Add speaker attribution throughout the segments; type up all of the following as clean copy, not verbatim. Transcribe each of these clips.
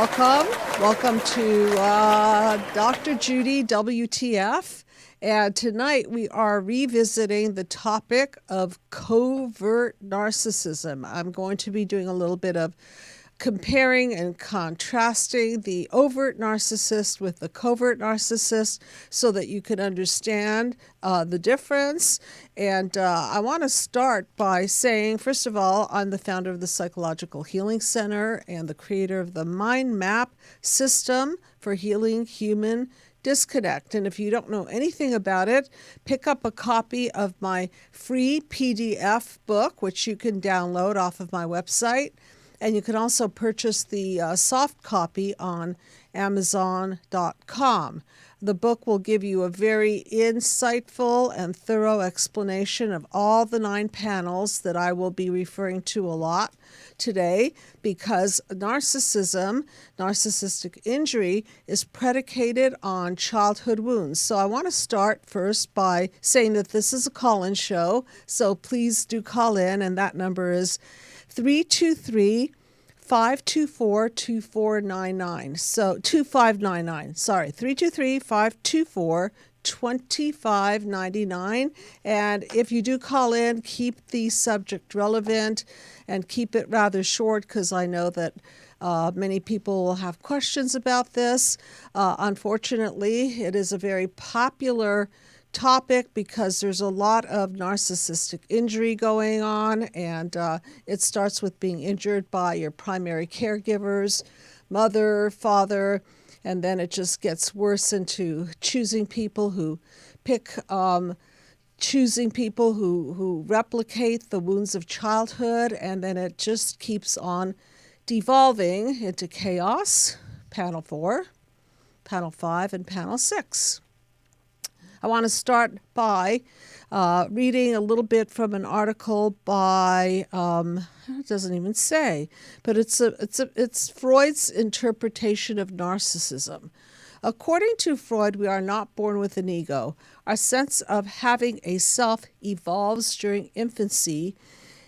Speaker 1: welcome. Welcome to Dr. Judy WTF. And tonight we are revisiting the topic of covert narcissism. I'm going to be doing a little bit of comparing and contrasting the overt narcissist with the covert narcissist so that you can understand the difference. And I want to start by saying, first of all, I'm the founder of the Psychological Healing Center and the creator of the Mind Map system for healing human disconnect. And if you don't know anything about it, pick up a copy of my free PDF book, which you can download off of my website. And you can also purchase the soft copy on Amazon.com. The book will give you a very insightful and thorough explanation of all the 9 panels that I will be referring to a lot today, because narcissism, narcissistic injury, is predicated on childhood wounds. So I want to start first by saying that this is a call-in show, so please do call in, and that number is 323-524-2499. So 2599. Sorry, 323-524-2599. And if you do call in, keep the subject relevant and keep it rather short, because I know that many people will have questions about this. Unfortunately, it is a very popular topic because there's a lot of narcissistic injury going on, and it starts with being injured by your primary caregivers, mother, father, and then it just gets worse into choosing people who replicate the wounds of childhood, and then it just keeps on devolving into chaos. Panel 4, Panel 5, and Panel 6. I want to start by reading a little bit from an article by, it doesn't even say, but it's Freud's interpretation of narcissism. According to Freud, we are not born with an ego. Our sense of having a self evolves during infancy,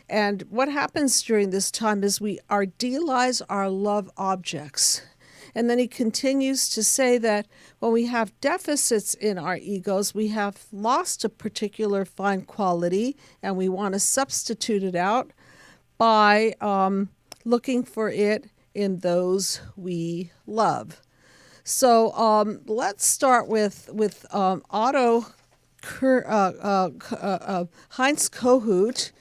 Speaker 1: and what happens during this time is we idealize our love objects. And then he continues to say that when we have deficits in our egos, we have lost a particular fine quality, and we want to substitute it out by looking for it in those we love. So let's start with Heinz Kohut,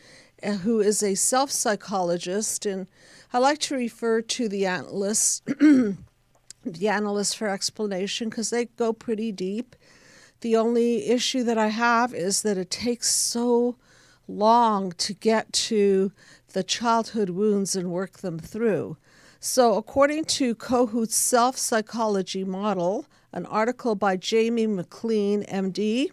Speaker 1: who is a self-psychologist, and I like to refer to the analysts for explanation because they go pretty deep. The only issue that I have is that it takes so long to get to the childhood wounds and work them through. So according to Kohut's self-psychology model, an article by Jamie McLean, MD,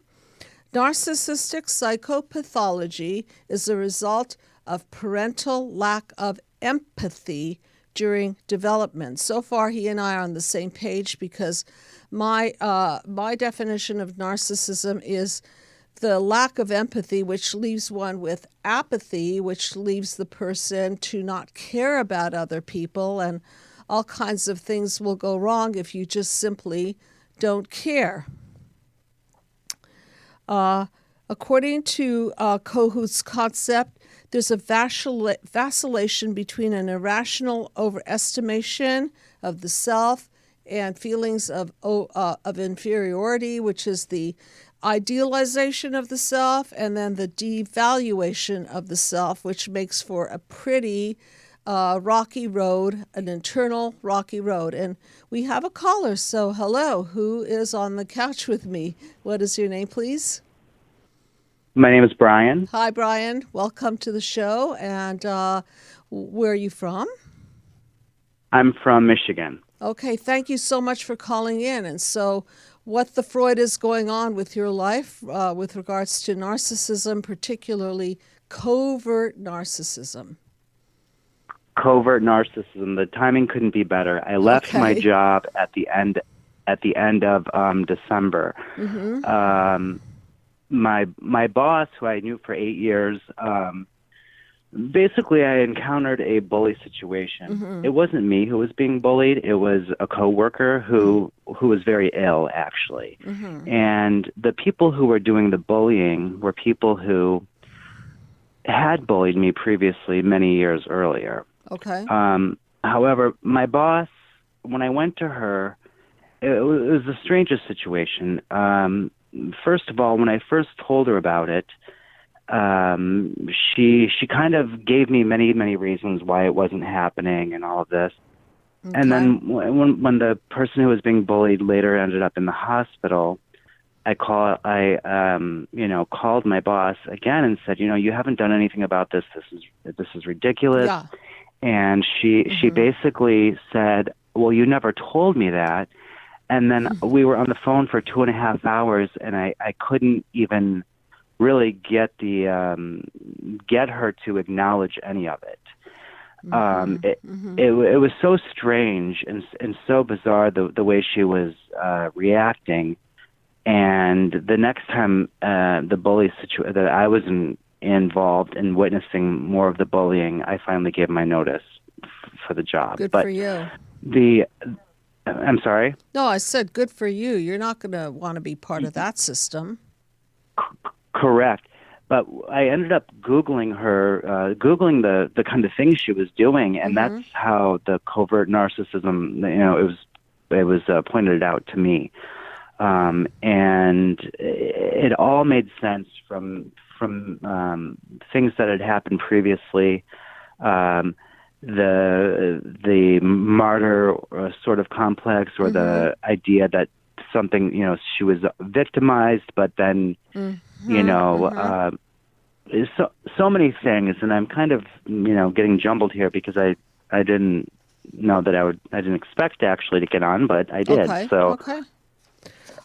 Speaker 1: narcissistic psychopathology is a result of parental lack of empathy during development. So far, he and I are on the same page because my definition of narcissism is the lack of empathy, which leaves one with apathy, which leaves the person to not care about other people, and all kinds of things will go wrong if you just simply don't care. According to Kohut's concept, there's a vacillation between an irrational overestimation of the self and feelings of inferiority, which is the idealization of the self, and then the devaluation of the self, which makes for a pretty rocky road, an internal rocky road. And we have a caller, so hello, who is on the couch with me? What is your name, please?
Speaker 2: My name is Brian.
Speaker 1: Hi, Brian. Welcome to the show. And where are you from?
Speaker 2: I'm from Michigan.
Speaker 1: Okay, thank you so much for calling in. And so what the Freud is going on with your life with regards to narcissism, particularly covert narcissism?
Speaker 2: Covert narcissism. The timing couldn't be better. I left my job at the end of December. Mm-hmm. My boss, who I knew for 8 years, basically, I encountered a bully situation. It wasn't me who was being bullied. It was a coworker who was very ill, actually. And the people who were doing the bullying were people who had bullied me previously many years earlier.
Speaker 1: Okay.
Speaker 2: However, my boss, when I went to her, it was the strangest situation. First of all, when I first told her about it, she kind of gave me many reasons why it wasn't happening and all of this.
Speaker 1: Okay.
Speaker 2: And then when the person who was being bullied later ended up in the hospital, I called my boss again and said, you haven't done anything about this. This is ridiculous.
Speaker 1: Yeah.
Speaker 2: And she basically said, well, you never told me that. And then we were on the phone for 2.5 hours, and I couldn't even really get her to acknowledge any of it. It was so strange and so bizarre the way she was reacting. And the next time the bully that I was involved in witnessing more of the bullying, I finally gave my notice for the job.
Speaker 1: Good
Speaker 2: but
Speaker 1: for you.
Speaker 2: I'm sorry?
Speaker 1: No, I said good for you. You're not going to want to be part of that system.
Speaker 2: Correct. But I ended up Googling the kind of things she was doing, and that's how the covert narcissism, it was pointed out to me. And it all made sense from things that had happened previously. The martyr sort of complex, or the idea that something, she was victimized, but then, so many things. And I'm kind of, getting jumbled here because I didn't know that I didn't expect actually to get on, but I did.
Speaker 1: Okay.
Speaker 2: So.
Speaker 1: Okay.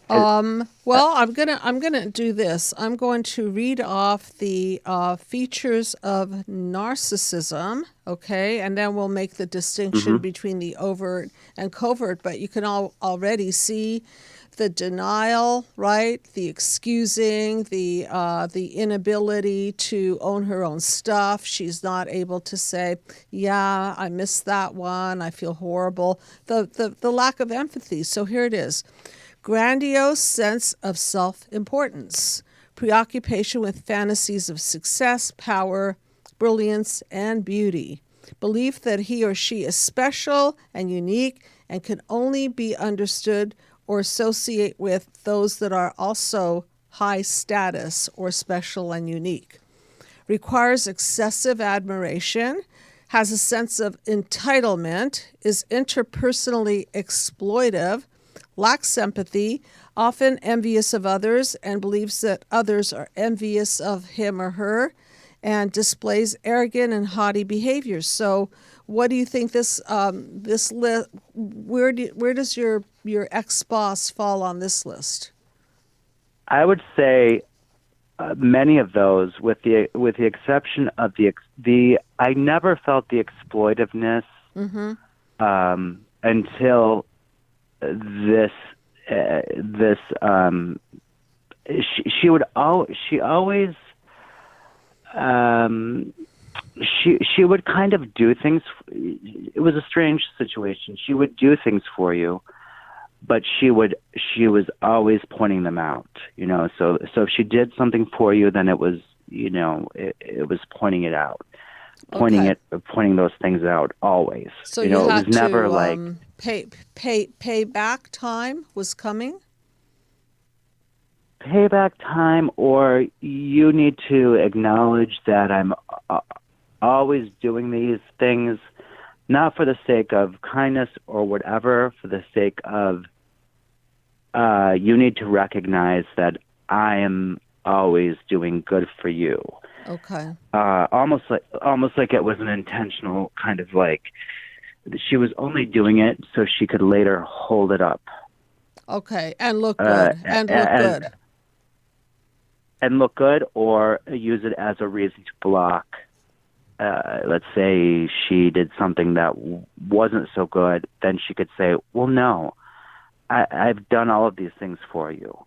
Speaker 1: Well, I'm gonna do this. I'm going to read off the features of narcissism, okay, and then we'll make the distinction between the overt and covert. But you can already see the denial, right? The excusing, the inability to own her own stuff. She's not able to say, "Yeah, I missed that one. I feel horrible." The lack of empathy. So here it is. Grandiose sense of self-importance, preoccupation with fantasies of success, power, brilliance, and beauty, belief that he or she is special and unique and can only be understood or associate with those that are also high status or special and unique, requires excessive admiration, has a sense of entitlement, is interpersonally exploitive, lacks sympathy, often envious of others, and believes that others are envious of him or her, and displays arrogant and haughty behaviors. So, what do you think this list? Where does your ex-boss fall on this list?
Speaker 2: I would say many of those, with the exception of the I never felt the exploitiveness until this she would kind of do things. It was a strange situation. She would do things for you, but she was always pointing them out, so if she did something for you, then it was, it was pointing it out. Pointing those things out always.
Speaker 1: So
Speaker 2: it
Speaker 1: had
Speaker 2: was never
Speaker 1: to,
Speaker 2: like
Speaker 1: payback time was coming.
Speaker 2: Payback time, or you need to acknowledge that I'm always doing these things, not for the sake of kindness or whatever, for the sake of you need to recognize that I am always doing good for you.
Speaker 1: Okay.
Speaker 2: Almost like it was an intentional kind of like she was only doing it so she could later hold it up.
Speaker 1: Okay, and look good,
Speaker 2: and look good, or use it as a reason to block. Let's say she did something that wasn't so good, then she could say, "Well, no, I've done all of these things for you."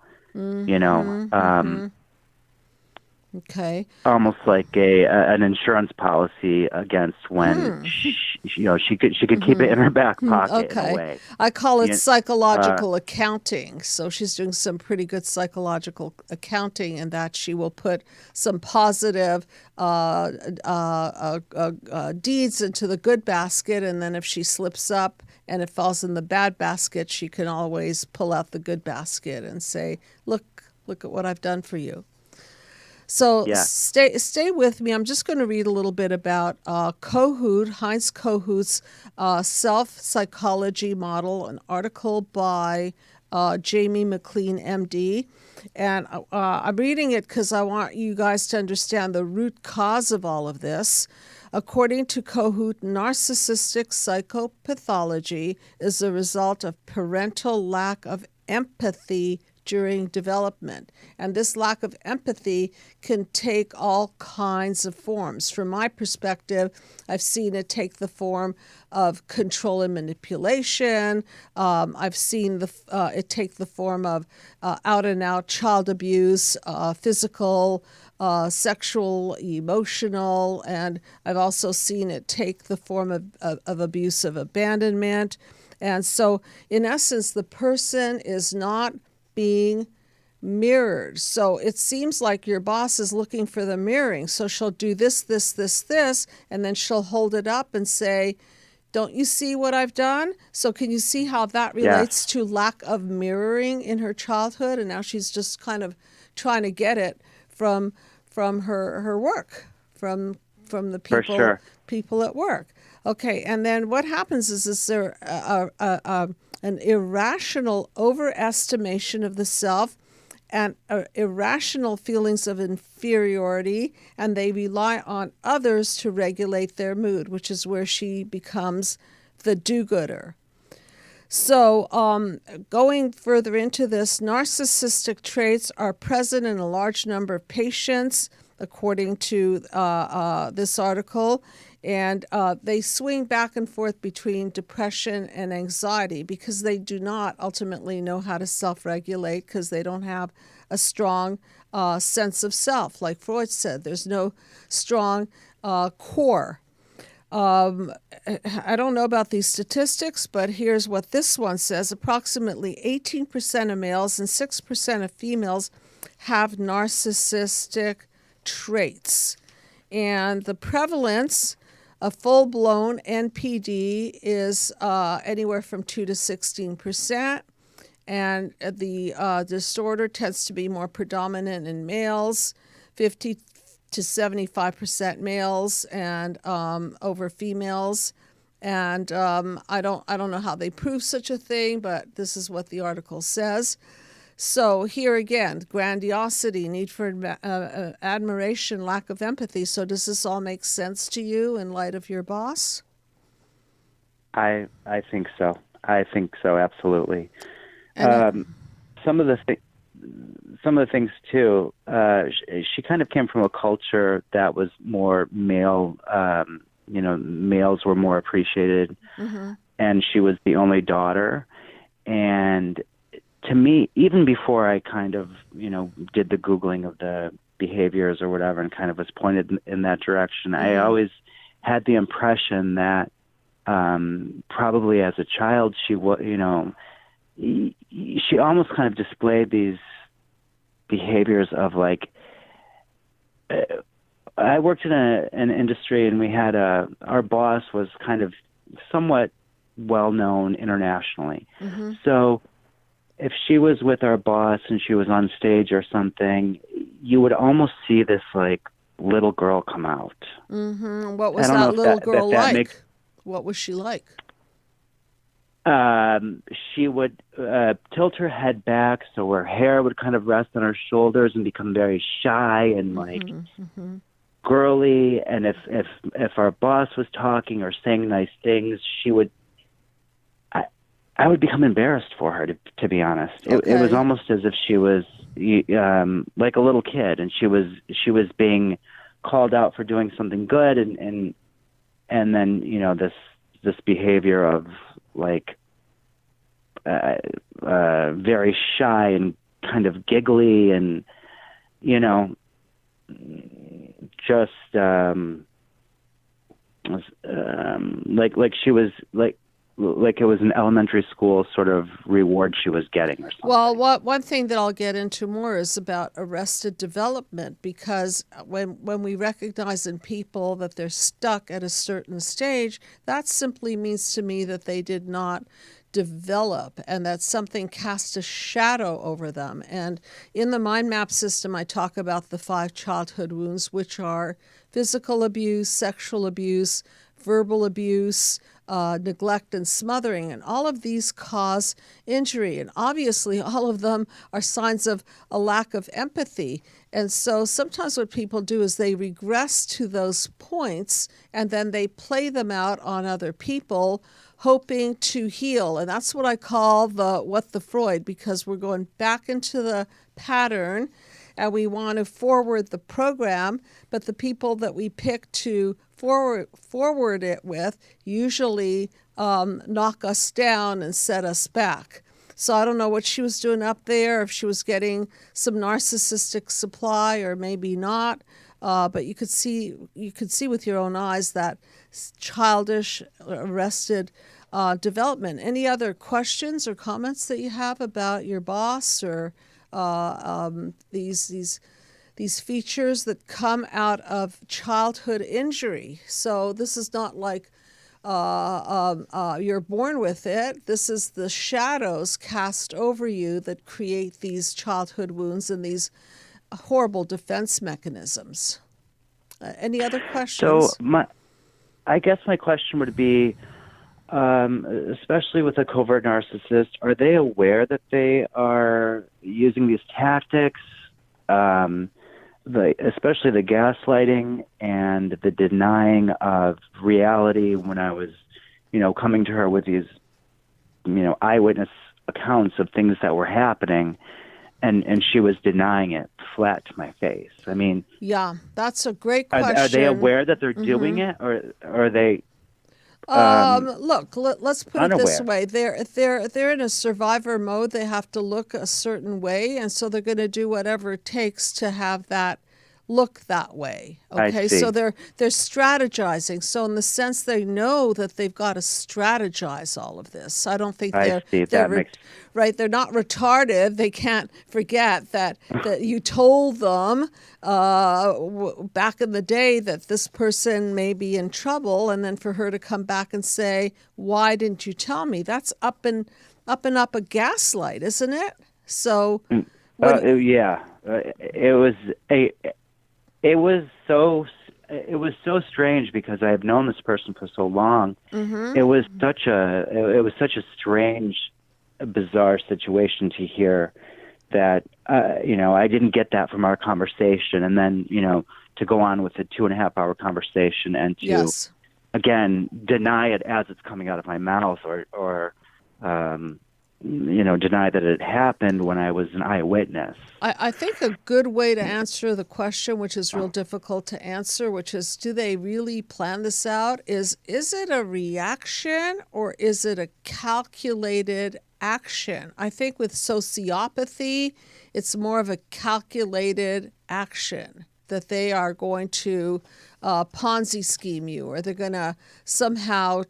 Speaker 1: Okay.
Speaker 2: almost like an insurance policy against when she could keep it in her back pocket in a
Speaker 1: Okay.
Speaker 2: way.
Speaker 1: I call it
Speaker 2: You- Uh,
Speaker 1: psychological accounting. So she's doing some pretty good psychological accounting in that she will put some positive deeds into the good basket. And then if she slips up and it falls in the bad basket, she can always pull out the good basket and say, look at what I've done for you. So
Speaker 2: yeah,
Speaker 1: stay with me. I'm just going to read a little bit about Heinz Kohut's self psychology model, an article by Jamie McLean, MD. And I'm reading it because I want you guys to understand the root cause of all of this. According to Kohut, narcissistic psychopathology is a result of parental lack of empathy during development. And this lack of empathy can take all kinds of forms. From my perspective, I've seen it take the form of control and manipulation. I've seen it take the form of out and out child abuse, physical, sexual, emotional, and I've also seen it take the form of abusive abandonment. And so, in essence, the person is not being mirrored. So it seems like your boss is looking for the mirroring. So she'll do this, and then she'll hold it up and say, don't you see what I've done? So can you see how that relates to lack of mirroring in her childhood? And now she's just kind of trying to get it from her work, from the
Speaker 2: for
Speaker 1: people
Speaker 2: sure.
Speaker 1: people at work. Okay, and then what happens is there an irrational overestimation of the self and irrational feelings of inferiority, and they rely on others to regulate their mood, which is where she becomes the do-gooder. So, going further into this, narcissistic traits are present in a large number of patients, according to this article, and they swing back and forth between depression and anxiety because they do not ultimately know how to self-regulate because they don't have a strong sense of self. Like Freud said, there's no strong core. I don't know about these statistics, but here's what this one says. Approximately 18% of males and 6% of females have narcissistic traits. And the prevalence of full-blown NPD is anywhere from 2 to 16%. And the disorder tends to be more predominant in males, 50 to 75% males, and over females. And I don't know how they prove such a thing, but this is what the article says. So here again, grandiosity, need for admiration, lack of empathy. So does this all make sense to you in light of your boss?
Speaker 2: I think so. I think so, absolutely.
Speaker 1: And
Speaker 2: Some of the things too. She kind of came from a culture that was more male. Males were more appreciated, and she was the only daughter. And to me, even before I kind of did the Googling of the behaviors or whatever, and kind of was pointed in that direction, I always had the impression that probably as a child she she almost kind of displayed these behaviors of like, I worked in an industry, and we had our boss was kind of somewhat well known internationally. So if she was with our boss and she was on stage or something, you would almost see this like little girl come out.
Speaker 1: What was that little girl like? What was she like?
Speaker 2: She would tilt her head back, so her hair would kind of rest on her shoulders and become very shy and like girly. And if our boss was talking or saying nice things, she would. I would become embarrassed for her, to be honest. It was almost as if she was like a little kid, and she was being called out for doing something good, and then this behavior of like very shy and kind of giggly, and just like she was like it was an elementary school sort of reward she was getting or something.
Speaker 1: Well, one thing that I'll get into more is about arrested development, because when we recognize in people that they're stuck at a certain stage, that simply means to me that they did not develop and that something cast a shadow over them. And in the mind map system, I talk about the 5 childhood wounds, which are physical abuse, sexual abuse, verbal abuse, neglect and smothering, and all of these cause injury. And obviously, all of them are signs of a lack of empathy. And so sometimes what people do is they regress to those points and then they play them out on other people, hoping to heal. And that's what I call the Freud, because we're going back into the pattern and we want to forward the program, but the people that we pick to forward it with usually knock us down and set us back. So I don't know what she was doing up there, if she was getting some narcissistic supply or maybe not, but you could see with your own eyes that childish, arrested development. Any other questions or comments that you have about your boss or these features that come out of childhood injury? So this is not like you're born with it. This is the shadows cast over you that create these childhood wounds and these horrible defense mechanisms. Any other questions?
Speaker 2: So I guess my question would be, especially with a covert narcissist, are they aware that they are using these tactics? Especially the gaslighting and the denying of reality when I was, coming to her with these, eyewitness accounts of things that were happening, and she was denying it flat to my face. I mean,
Speaker 1: yeah, that's a great question.
Speaker 2: Are they aware that they're doing it, or are they?
Speaker 1: Look, let's put
Speaker 2: unaware.
Speaker 1: it this way. They're in a survivor mode. They have to look a certain way, and so they're going to do whatever it takes to have that look that way. Okay, so they're strategizing. So in the sense they know that they've got to strategize all of this. I don't think they're right. They're not retarded. They can't forget that you told them back in the day that this person may be in trouble, and then for her to come back and say, "Why didn't you tell me?" That's up a gaslight, isn't it? So,
Speaker 2: yeah, it was so strange because I have known this person for so long. Mm-hmm. It was such a strange, bizarre situation to hear that I didn't get that from our conversation, and then to go on with a 2.5-hour conversation and to again deny it as it's coming out of my mouth, or deny that it happened when I was an eyewitness.
Speaker 1: I think a good way to answer the question, which is real difficult to answer, which is, do they really plan this out? Is it a reaction or is it a calculated action? I think with sociopathy, it's more of a calculated action, that they are going to Ponzi scheme you, or they're going to somehow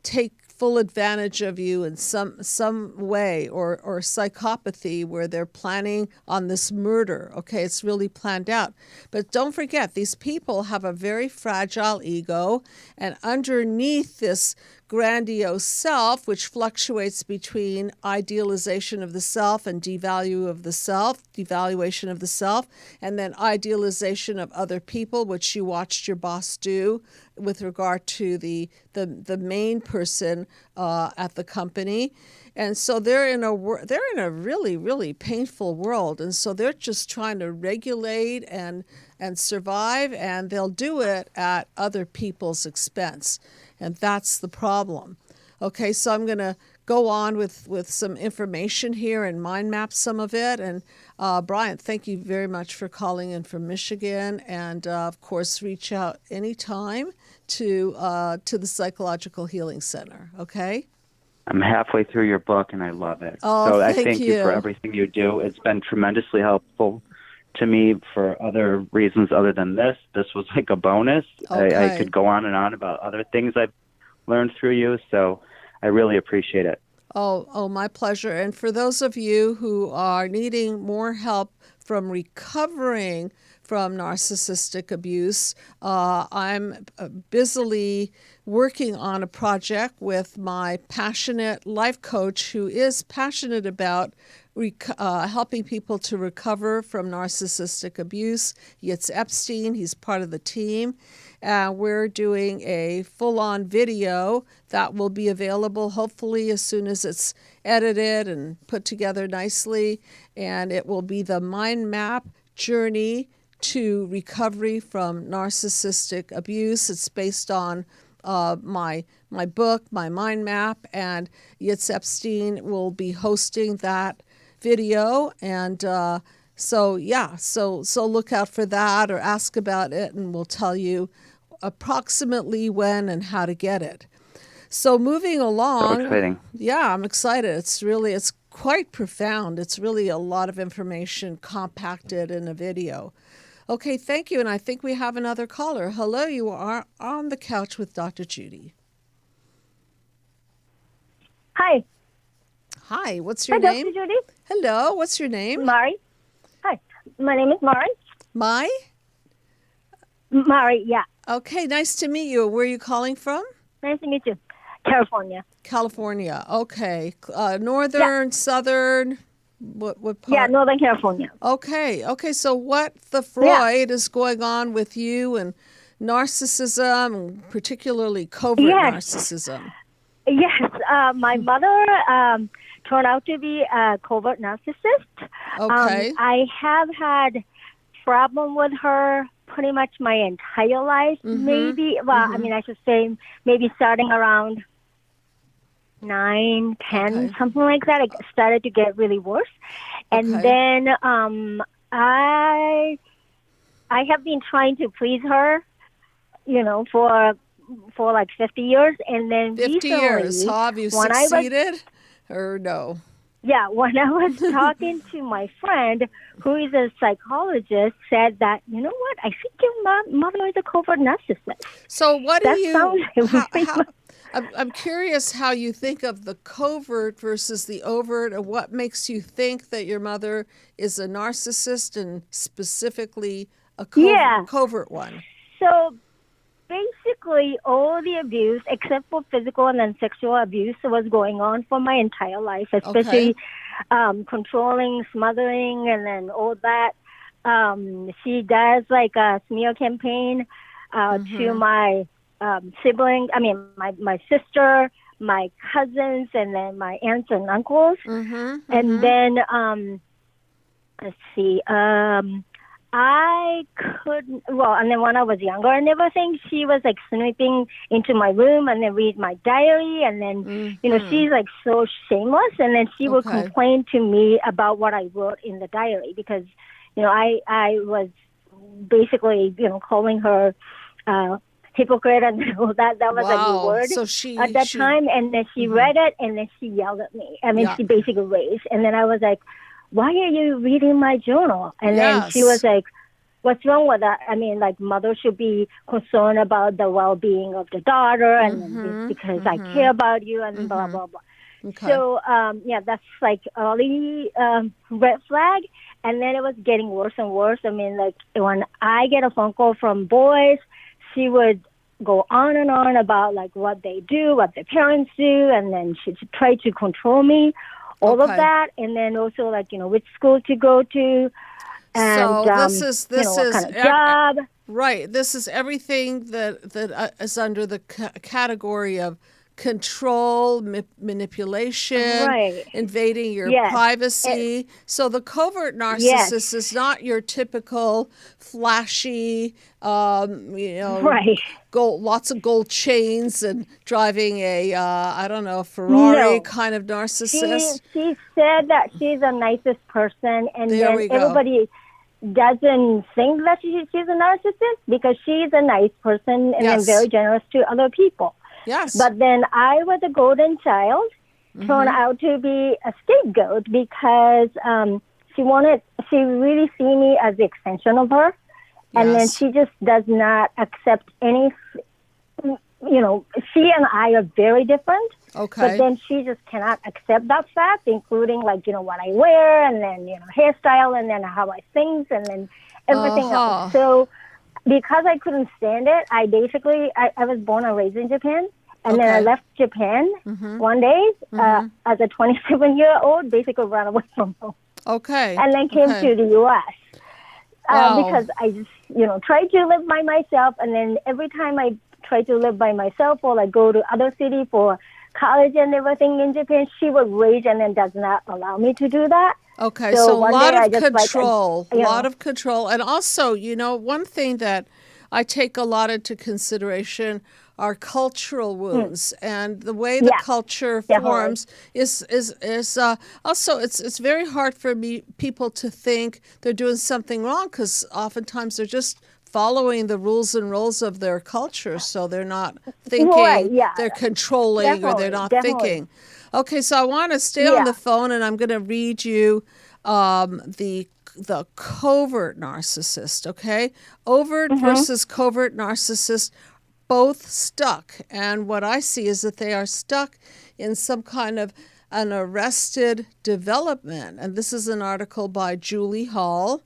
Speaker 1: take full advantage of you in some way, or psychopathy where they're planning on this murder. Okay, it's really planned out. But don't forget, these people have a very fragile ego, and underneath this grandiose self, which fluctuates between idealization of the self and devaluation of the self, and then idealization of other people, which you watched your boss do with regard to the main person at the company. And so they're in a really, really painful world, and so they're just trying to regulate and survive, and they'll do it at other people's expense. And that's the problem. Okay, so I'm going to go on with some information here and mind map some of it. And Brian, thank you very much for calling in from Michigan. And of course, reach out anytime to the Psychological Healing Center. Okay?
Speaker 2: I'm halfway through your book, and I love it.
Speaker 1: Oh,
Speaker 2: so
Speaker 1: thank
Speaker 2: I thank you for everything you do. It's been tremendously helpful to me for other reasons other than this. This was like a bonus.
Speaker 1: Okay.
Speaker 2: I could go on and on about other things I've learned through you, so I really appreciate it.
Speaker 1: Oh, my pleasure. And for those of you who are needing more help from recovering from narcissistic abuse, I'm busily working on a project with my passionate life coach who is passionate about helping people to recover from narcissistic abuse. It's Epstein. He's part of the team. We're doing a full-on video that will be available hopefully as soon as it's edited and put together nicely. And it will be the mind map journey to recovery from narcissistic abuse. It's based on my book, my mind map, and Yitz Epstein will be hosting that video. And so look out for that or ask about it, and we'll tell you approximately when and how to get it. So moving along.
Speaker 2: So exciting.
Speaker 1: Yeah, I'm excited. It's quite profound. It's really a lot of information compacted in a video. Okay, thank you. And I think we have another caller. Hello, you are on the couch with Dr. Judy.
Speaker 3: Hi.
Speaker 1: Hi, what's your
Speaker 3: Hi,
Speaker 1: name?
Speaker 3: Dr. Judy.
Speaker 1: Hello, what's your name?
Speaker 3: Mari. Hi, my name is Mari.
Speaker 1: Mai?
Speaker 3: Mari, yeah.
Speaker 1: Okay, nice to meet you. Where are you calling from?
Speaker 3: Nice to meet you. California.
Speaker 1: California. Okay. Northern, southern, what part?
Speaker 3: Yeah, Northern California.
Speaker 1: Okay. So what the Freud is going on with you and narcissism, particularly covert narcissism?
Speaker 3: Yes, my mother turned out to be a covert narcissist.
Speaker 1: Okay.
Speaker 3: I have had problem with her pretty much my entire life, maybe. Well, I mean, I should say maybe starting around 9, 10, something like that. It started to get really worse. And then I have been trying to please her, for like 50 years. And then
Speaker 1: 50
Speaker 3: recently,
Speaker 1: years. Have you succeeded or no?
Speaker 3: Yeah, when I was talking to my friend, who is a psychologist, said that, you know what, I think your mother is a covert narcissist.
Speaker 1: So what do you...
Speaker 3: How,
Speaker 1: I'm curious how you think of the covert versus the overt, and what makes you think that your mother is a narcissist and specifically a covert one.
Speaker 3: So basically all the abuse, except for physical and then sexual abuse, was going on for my entire life, especially controlling, smothering, and then all that. She does like a smear campaign to my siblings, my sister, my cousins, and then my aunts and uncles. And then, let's see, I couldn't, and then when I was younger and everything, she was like snooping into my room and then read my diary. And then, she's like so shameless. And then she would complain to me about what I wrote in the diary because, I was basically, calling her, hypocrite and all that. That was like the word at that time. And then she read it and then she yelled at me. She basically raised. And then I was like, why are you reading my journal? And then she was like, what's wrong with that? I mean, like, mother should be concerned about the well-being of the daughter and because I care about you and blah, blah, blah. So, that's like early red flag. And then it was getting worse and worse. I mean, like, when I get a phone call from boys, she would go on and on about, like, what they do, what their parents do, and then she'd try to control me. All of that, and then also like which school to go to, and
Speaker 1: so this is
Speaker 3: what kind of job.
Speaker 1: Right. This is everything that is under the category of control, manipulation, invading your privacy. So the covert narcissist is not your typical flashy, lots of gold chains and driving a, Ferrari kind of narcissist.
Speaker 3: She said that she's the nicest person, and then everybody doesn't think that she's a narcissist because she's a nice person and then very generous to other people.
Speaker 1: Yes.
Speaker 3: But then I was a golden child, turned out to be a scapegoat because she wanted she really see me as the extension of her. And then she just does not accept any, she and I are very different.
Speaker 1: Okay.
Speaker 3: But then she just cannot accept that fact, including what I wear and then, hairstyle and then how I sing and then everything else. So because I couldn't stand it, I basically, I was born and raised in Japan. And then I left Japan one day as a 27-year-old, basically ran away from home.
Speaker 1: Okay.
Speaker 3: And then came to the U.S. Because I just, tried to live by myself. And then every time I try to live by myself or like go to other city for college and everything in Japan, she would rage and then does not allow me to do that.
Speaker 1: Okay, so a lot of
Speaker 3: control.
Speaker 1: A lot of control. And also, one thing that I take a lot into consideration are cultural wounds, and the way the culture forms is also it's very hard for people to think they're doing something wrong, because oftentimes they're just following the rules and roles of their culture, so they're not thinking, they're controlling, or they're not thinking. Okay, so I want to stay on the phone, and I'm going to read you the covert narcissist, okay? Overt versus covert narcissist, both stuck. And what I see is that they are stuck in some kind of an arrested development. And this is an article by Julie Hall,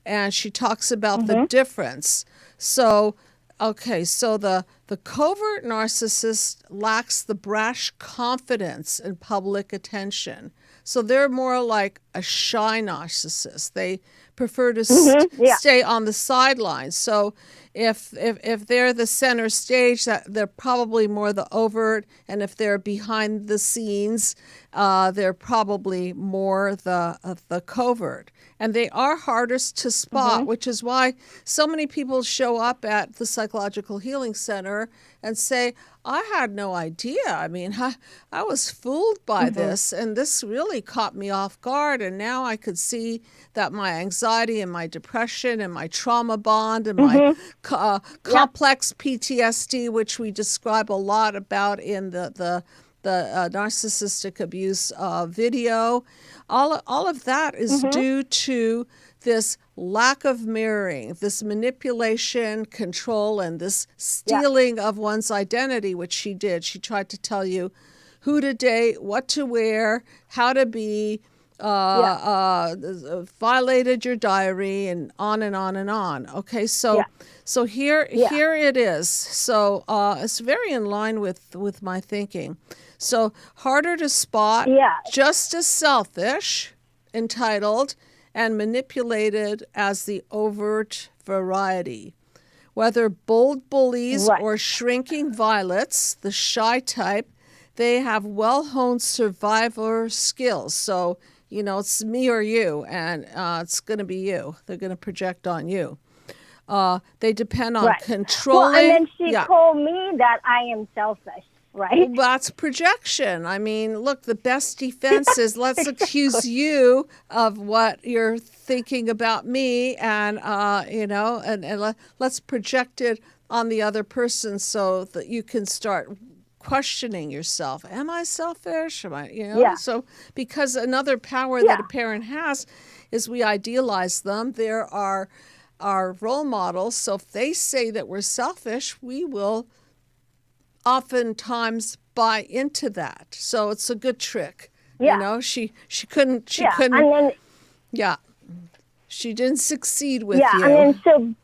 Speaker 1: and she talks about the difference. So, so the covert narcissist lacks the brash confidence and public attention. So they're more like a shy narcissist. They prefer to stay on the sidelines. So if they're the center stage, that they're probably more the overt, and if they're behind the scenes, they're probably more the covert. And they are hardest to spot, which is why so many people show up at the Psychological Healing Center and say, I had no idea. I mean, I was fooled by this, and this really caught me off guard. And now I could see that my anxiety and my depression and my trauma bond and my complex PTSD, which we describe a lot about in the narcissistic abuse video, all of that is due to this lack of mirroring, this manipulation, control, and this stealing of one's identity, which she did. She tried to tell you who to date, what to wear, how to be, violated your diary, and on and on and on. Okay, so here it is. So it's very in line with my thinking. So harder to spot, just as selfish, entitled, and manipulated as the overt variety. Whether bold bullies or shrinking violets, the shy type, they have well-honed survivor skills. So, it's me or you, and it's going to be you. They're going to project on you. They depend on controlling.
Speaker 3: Well, and then she told me that I am selfish. Right.
Speaker 1: Well, that's projection. I mean, look, the best defense is let's accuse you of what you're thinking about me, and and let's project it on the other person so that you can start questioning yourself. Am I selfish? Am I, So because another power that a parent has is we idealize them. There are our role models. So if they say that we're selfish, we will oftentimes buy into that. So it's a good trick. She couldn't and then, she didn't succeed with you.
Speaker 3: And then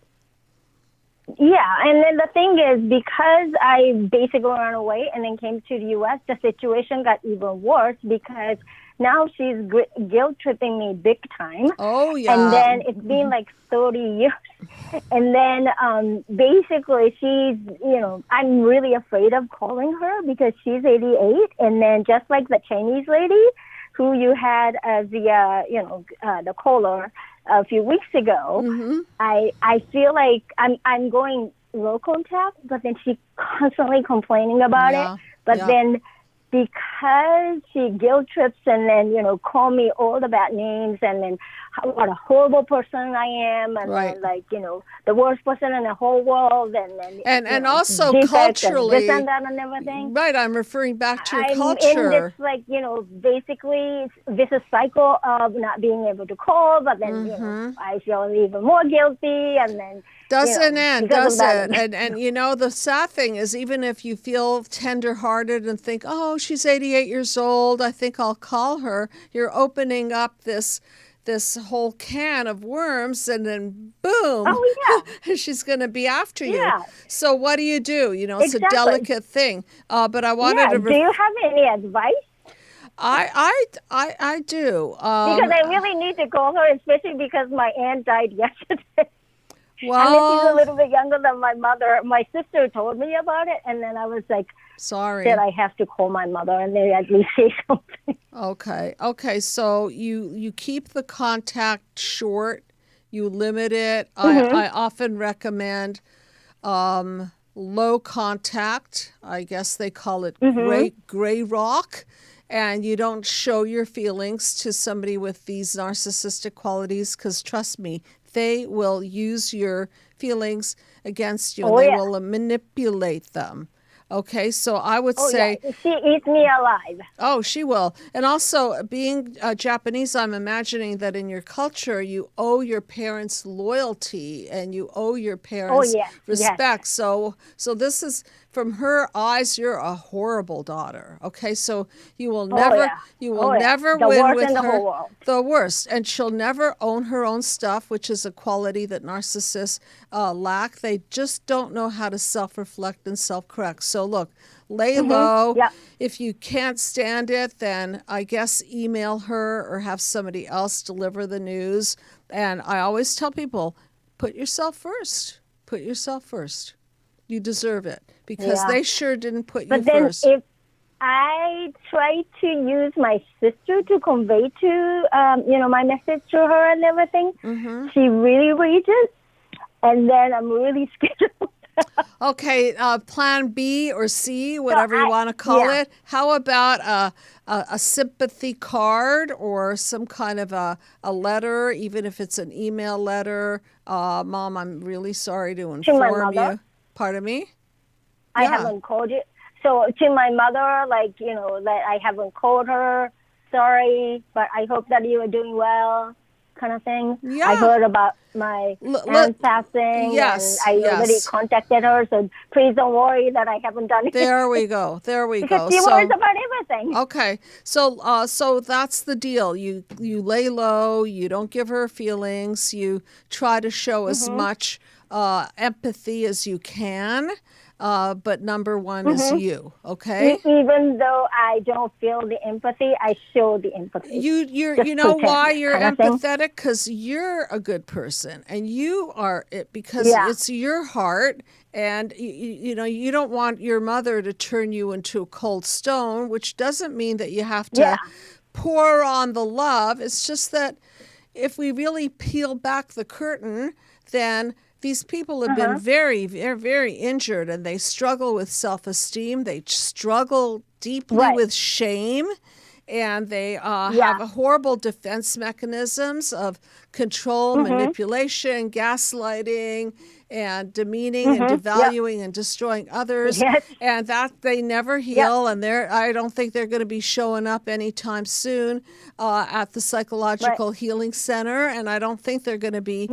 Speaker 3: and then the thing is, because I basically ran away and then came to the U.S., the situation got even worse, because now she's guilt tripping me big time.
Speaker 1: Oh, yeah.
Speaker 3: And then it's been like 30 years. And then basically she's, I'm really afraid of calling her because she's 88. And then just like the Chinese lady who you had as the caller a few weeks ago, I feel like I'm going low contact, but then she's constantly complaining about it. But then because she guilt trips and then, call me all the bad names and then what a horrible person I am and
Speaker 1: Right.
Speaker 3: then the worst person in the whole world
Speaker 1: and also
Speaker 3: defects
Speaker 1: culturally,
Speaker 3: and this and that and everything.
Speaker 1: right, I'm referring back to your
Speaker 3: I'm
Speaker 1: culture.
Speaker 3: in this basically this is cycle of not being able to call, but then I feel even more guilty and then
Speaker 1: Doesn't end,
Speaker 3: because
Speaker 1: does
Speaker 3: of that.
Speaker 1: it? And the sad thing is, even if you feel tender-hearted and think, oh, she's 88 years old, I think I'll call her, you're opening up this whole can of worms, and then boom,
Speaker 3: Oh yeah.
Speaker 1: she's going to be after you.
Speaker 3: Yeah.
Speaker 1: So what do? It's
Speaker 3: Exactly.
Speaker 1: a delicate thing. But I wanted to.
Speaker 3: Do you have any advice?
Speaker 1: I do.
Speaker 3: Because I really need to call her, especially because my aunt died yesterday.
Speaker 1: Well,
Speaker 3: I mean, she's a little bit younger than my mother. My sister told me about it, and then I was like,
Speaker 1: sorry.
Speaker 3: that I have to call my mother and maybe at least say something.
Speaker 1: Okay. So you keep the contact short. You limit it. I often recommend low contact. I guess they call it gray rock. And you don't show your feelings to somebody with these narcissistic qualities, because trust me, they will use your feelings against you, and they will manipulate them. Okay, so I would say...
Speaker 3: Yeah. She eats me alive.
Speaker 1: Oh, she will. And also, being Japanese, I'm imagining that in your culture, you owe your parents loyalty and you owe your parents respect. Yes. So this is, from her eyes, you're a horrible daughter. Okay, so you will never, never
Speaker 3: the
Speaker 1: win
Speaker 3: worst
Speaker 1: with
Speaker 3: in the
Speaker 1: her.
Speaker 3: Whole world.
Speaker 1: The worst. And she'll never own her own stuff, which is a quality that narcissists lack. They just don't know how to self-reflect and self-correct. So look, lay low.
Speaker 3: Yeah.
Speaker 1: If you can't stand it, then I guess email her or have somebody else deliver the news. And I always tell people, put yourself first. Put yourself first. You deserve it, because they sure didn't put you first.
Speaker 3: But then if I try to use my sister to convey to, my message to her and everything, she really reads it, and then I'm really scared.
Speaker 1: Okay, plan B or C, whatever you want to call it. How about a sympathy card or some kind of a letter, even if it's an email letter? Mom, I'm really sorry to inform you. Pardon me?
Speaker 3: I haven't called you. So to my mother, that I haven't called her. Sorry, but I hope that you are doing well, kind of thing.
Speaker 1: Yeah.
Speaker 3: I heard about my aunt passing, and I already contacted her, so please don't worry that I haven't done it.
Speaker 1: There we go.
Speaker 3: Because she worries about everything.
Speaker 1: Okay, so that's the deal. You lay low. You don't give her feelings. You try to show as much empathy as you can. But number one is you, okay?
Speaker 3: Even though I don't feel the empathy, I show the empathy.
Speaker 1: You know why you're empathetic? Because you're a good person, and you are it because it's your heart, and you don't want your mother to turn you into a cold stone, which doesn't mean that you have to pour on the love. It's just that if we really peel back the curtain, then these people have been very, very, very injured, and they struggle with self-esteem. They struggle deeply with shame, and they have horrible defense mechanisms of control, manipulation, gaslighting, and demeaning and devaluing and destroying others. And that they never heal, and I don't think they're going to be showing up anytime soon at the Psychological Healing Center, and I don't think they're going to be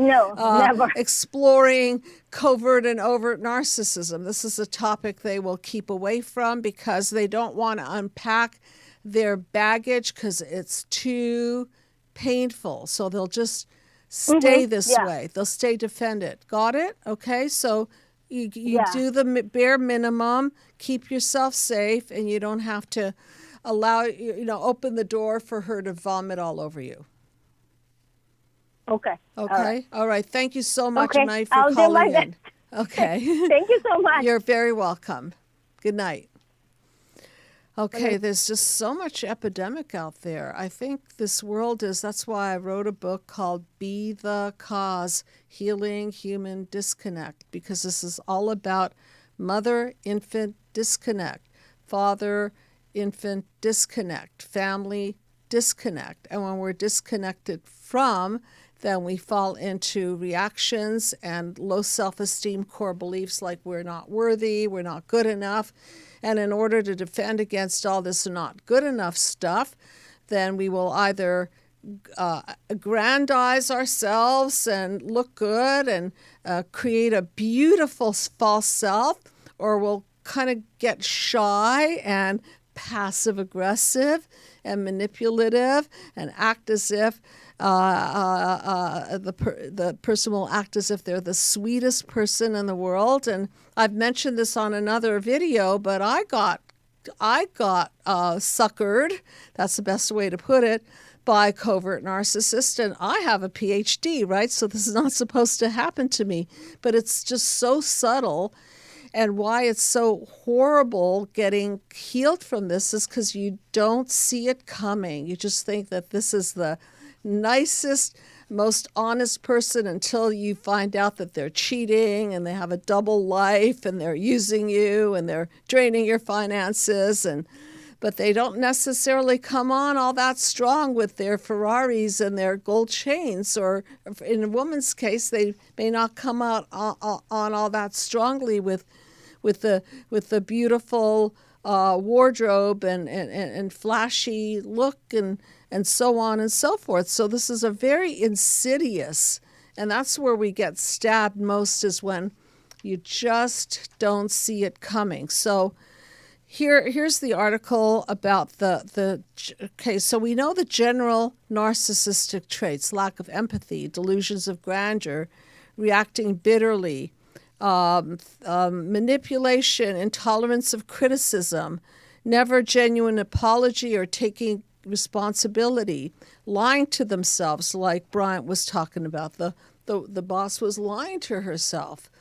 Speaker 1: exploring covert and overt narcissism. This is a topic they will keep away from because they don't want to unpack their baggage because it's too painful. So they'll just stay this way. They'll stay defended. Got it? Okay. So you do the bare minimum, keep yourself safe, and you don't have to allow, open the door for her to vomit all over you.
Speaker 3: Okay.
Speaker 1: All right. Thank you so much, Knight, for
Speaker 3: I'll
Speaker 1: calling
Speaker 3: do my
Speaker 1: in.
Speaker 3: best.
Speaker 1: Okay.
Speaker 3: Thank you so much.
Speaker 1: You're very welcome. Good night. Okay, there's just so much epidemic out there. I think this world that's why I wrote a book called Be the Cause, Healing Human Disconnect, because this is all about mother-infant disconnect, father infant disconnect, family disconnect. And when we're disconnected from, then we fall into reactions and low self-esteem core beliefs like we're not worthy, we're not good enough. And in order to defend against all this not good enough stuff, then we will either aggrandize ourselves and look good and create a beautiful false self, or we'll kind of get shy and passive aggressive and manipulative and act as if the person will act as if they're the sweetest person in the world. And I've mentioned this on another video, but I got suckered, that's the best way to put it, by Covert Narcissist, and I have a PhD, right? So this is not supposed to happen to me, but it's just so subtle. And why it's so horrible getting healed from this is because you don't see it coming. You just think that this is the nicest, most honest person until you find out that they're cheating and they have a double life and they're using you and they're draining your finances. But they don't necessarily come on all that strong with their Ferraris and their gold chains, or in a woman's case, they may not come out on all that strongly with the beautiful wardrobe and flashy look and so on and so forth. So this is a very insidious, and that's where we get stabbed most, is when you just don't see it coming. So here's the article about okay, so we know the general narcissistic traits: lack of empathy, delusions of grandeur, reacting bitterly, manipulation, intolerance of criticism, never genuine apology or taking responsibility, lying to themselves, like Bryant was talking about. The boss was lying to herself,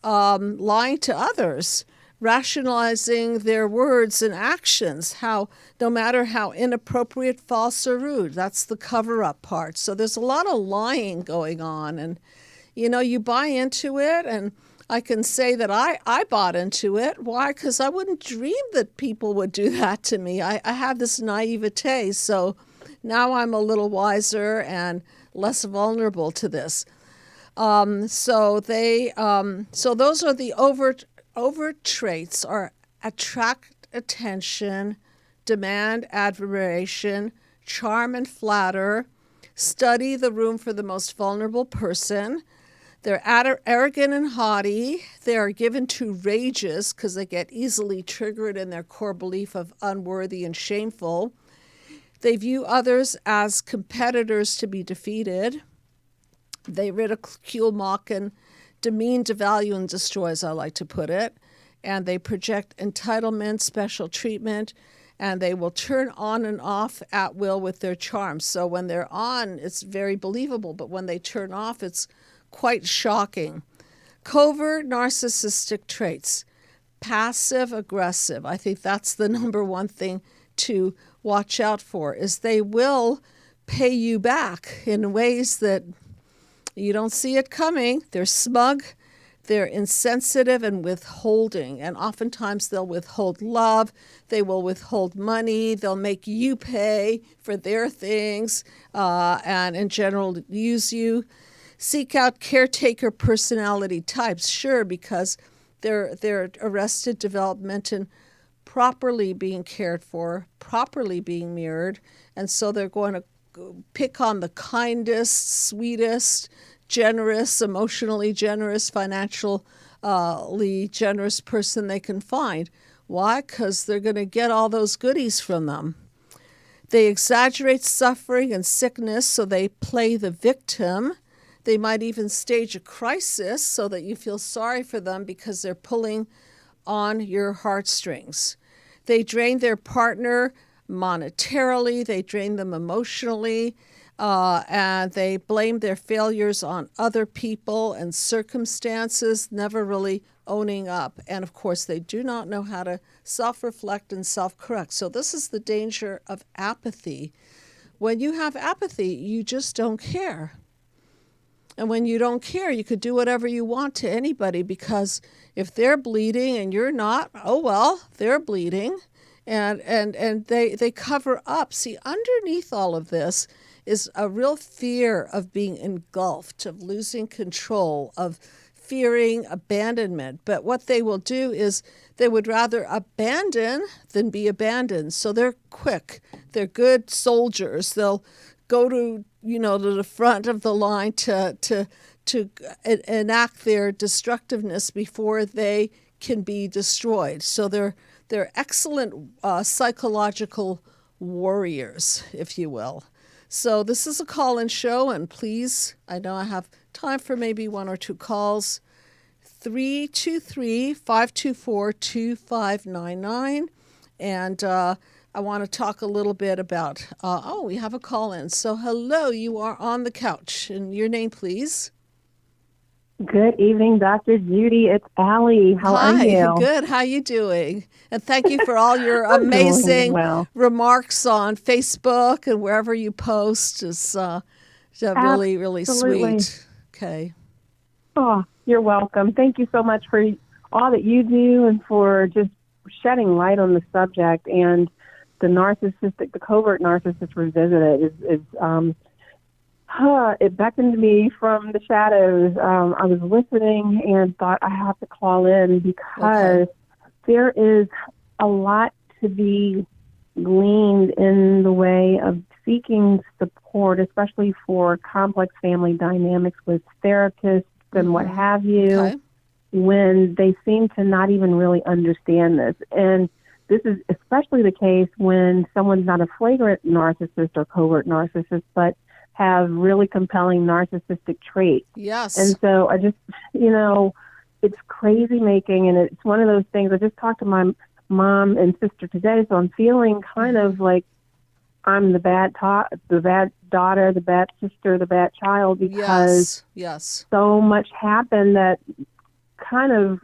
Speaker 1: lying to others, rationalizing their words and actions, how no matter how inappropriate, false, or rude. That's the cover-up part. So there's a lot of lying going on, and you buy into it, and I can say that I bought into it. Why? Because I wouldn't dream that people would do that to me. I have this naivete, so now I'm a little wiser and less vulnerable to this. So those are the overt traits: are attract attention, demand admiration, charm and flatter, study the room for the most vulnerable person. They're arrogant and haughty. They are given to rages because they get easily triggered in their core belief of unworthy and shameful. They view others as competitors to be defeated. They ridicule, mock, and demean, devalue, and destroy, as I like to put it. And they project entitlement, special treatment, and they will turn on and off at will with their charm. So when they're on, it's very believable, but when they turn off, it's quite shocking. Covert narcissistic traits: passive aggressive. I think that's the number one thing to watch out for, is they will pay you back in ways that you don't see it coming. They're smug, they're insensitive and withholding, and oftentimes they'll withhold love, they will withhold money, they'll make you pay for their things, and in general use you. Seek out caretaker personality types, sure, because they're arrested development and properly being cared for, properly being mirrored, and so they're going to pick on the kindest, sweetest, generous, emotionally generous, financially generous person they can find. Why? Because they're going to get all those goodies from them. They exaggerate suffering and sickness, so they play the victim. They might even stage a crisis so that you feel sorry for them because they're pulling on your heartstrings. They drain their partner monetarily, they drain them emotionally, and they blame their failures on other people and circumstances, never really owning up. And of course, they do not know how to self-reflect and self-correct. So this is the danger of apathy. When you have apathy, you just don't care. And when you don't care, you could do whatever you want to anybody, because if they're bleeding and you're not, oh well, they're bleeding. and they cover up. See, underneath all of this is a real fear of being engulfed, of losing control, of fearing abandonment. But what they will do is they would rather abandon than be abandoned. So they're quick. They're good soldiers. They'll go to the front of the line to enact their destructiveness before they can be destroyed. So they're excellent psychological warriors, if you will. So this is a call-in show, and please, I know I have time for maybe one or two calls. 323-524-2599. And I want to talk a little bit about, we have a call-in. So hello, you are on the couch. And your name, please?
Speaker 4: Good evening, Dr. Judy. It's Allie. How are you?
Speaker 1: Hi, good. How you doing? And thank you for all your amazing remarks on Facebook and wherever you post. It's really, really sweet. Okay.
Speaker 4: Oh, you're welcome. Thank you so much for all that you do and for just shedding light on the subject. And the narcissistic, the covert narcissist revisited it beckoned me from the shadows. I was listening and thought I have to call in because there is a lot to be gleaned in the way of seeking support, especially for complex family dynamics with therapists and what have you, when they seem to not even really understand this. And this is especially the case when someone's not a flagrant narcissist or covert narcissist, but have really compelling narcissistic traits.
Speaker 1: Yes.
Speaker 4: And so I just, it's crazy making, and it's one of those things. I just talked to my mom and sister today, so I'm feeling kind of like I'm the bad daughter, the bad sister, the bad child, because so much happened that kind of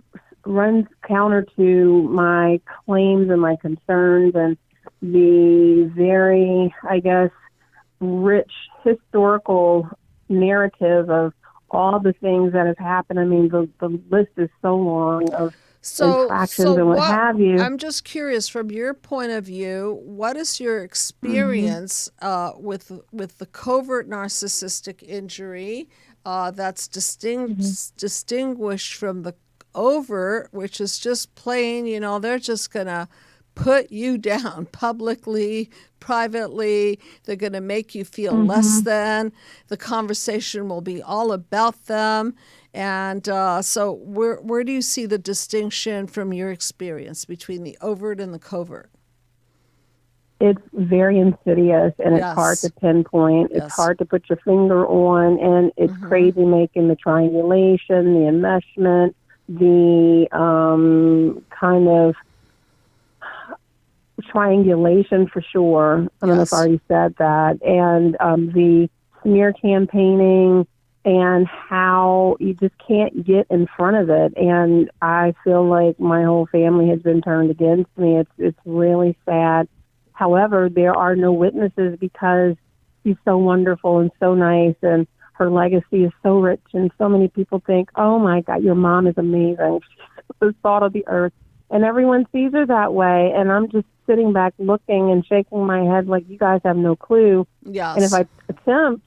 Speaker 4: runs counter to my claims and my concerns and the very, I guess, rich historical narrative of all the things that have happened. I mean, the list is so long of infractions and what have you.
Speaker 1: I'm just curious, from your point of view, what is your experience with the covert narcissistic injury that's distinguished from the overt, which is just plain, they're just going to put you down publicly, privately. They're going to make you feel less than. The conversation will be all about them. And so where do you see the distinction from your experience between the overt and the covert?
Speaker 4: It's very insidious, and it's hard to pinpoint. It's hard to put your finger on, and it's crazy making the triangulation, the enmeshment, the kind of triangulation for sure. I don't know if I already said that. And the smear campaigning and how you just can't get in front of it. And I feel like my whole family has been turned against me. It's really sad. However, there are no witnesses because she's so wonderful and so nice, and her legacy is so rich, and so many people think, oh my God, your mom is amazing. She's the salt of the earth. And everyone sees her that way, and I'm just sitting back looking and shaking my head like, you guys have no clue.
Speaker 1: Yes.
Speaker 4: And if I attempt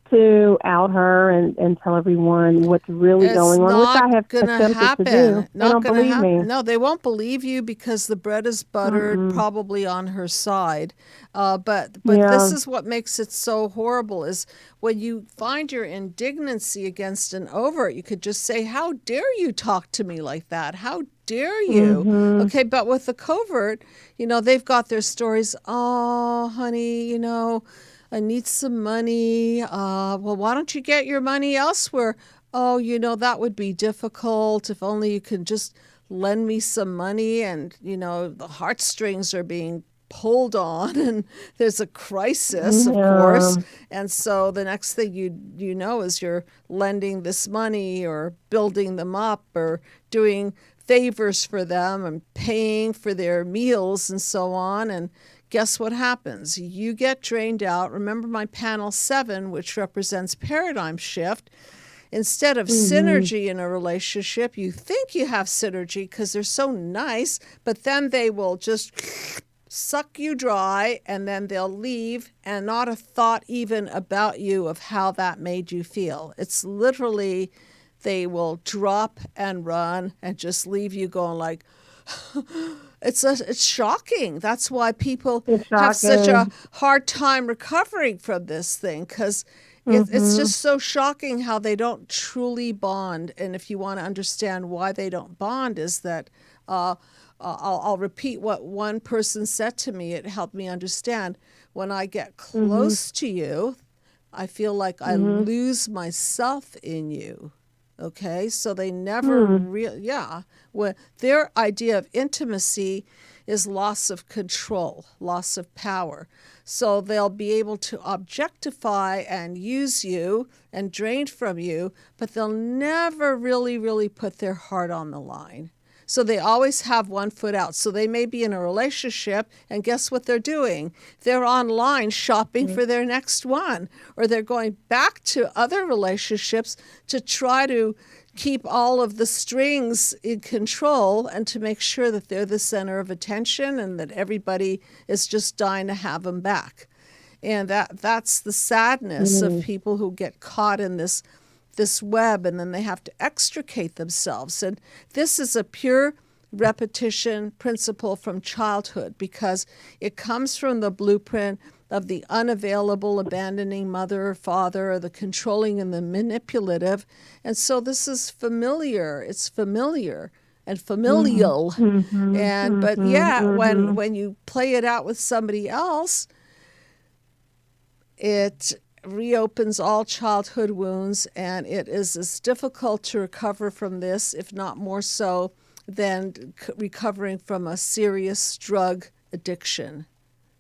Speaker 4: to out her and tell everyone what's really going on, which I have attempted to do, they don't believe me.
Speaker 1: No, they won't believe you because the bread is buttered, probably on her side. But this is what makes it so horrible, is when you find your indignancy against an overt, you could just say, how dare you talk to me like that? How dare you? Okay, but with the covert, they've got their stories. Oh, honey, I need some money. Well, why don't you get your money elsewhere? Oh, that would be difficult. If only you can just lend me some money. And, the heartstrings are being pulled on and there's a crisis, of course. And so the next thing you know is you're lending this money or building them up or doing favors for them and paying for their meals and so on. And guess what happens? You get drained out. Remember my panel 7, which represents paradigm shift. Instead of synergy in a relationship, you think you have synergy because they're so nice, but then they will just suck you dry, and then they'll leave, and not a thought even about you of how that made you feel. It's literally, they will drop and run and just leave you going like, it's shocking. That's why people have such a hard time recovering from this thing, because it's just so shocking how they don't truly bond. And if you want to understand why they don't bond, is that I'll repeat what one person said to me. It helped me understand. When I get close to you, I feel like I lose myself in you. Okay, so they never really, when their idea of intimacy is loss of control, loss of power. So they'll be able to objectify and use you and drain from you, but they'll never really put their heart on the line. So they always have one foot out. So they may be in a relationship, and guess what they're doing? They're online shopping for their next one, or they're going back to other relationships to try to keep all of the strings in control and to make sure that they're the center of attention and that everybody is just dying to have them back. And that's the sadness of people who get caught in this web, and then they have to extricate themselves. And this is a pure repetition principle from childhood, because it comes from the blueprint of the unavailable, abandoning mother or father, or the controlling and the manipulative. And so this is familiar. It's familiar and familial. When you play it out with somebody else, it reopens all childhood wounds, and it is as difficult to recover from this, if not more so, than recovering from a serious drug addiction.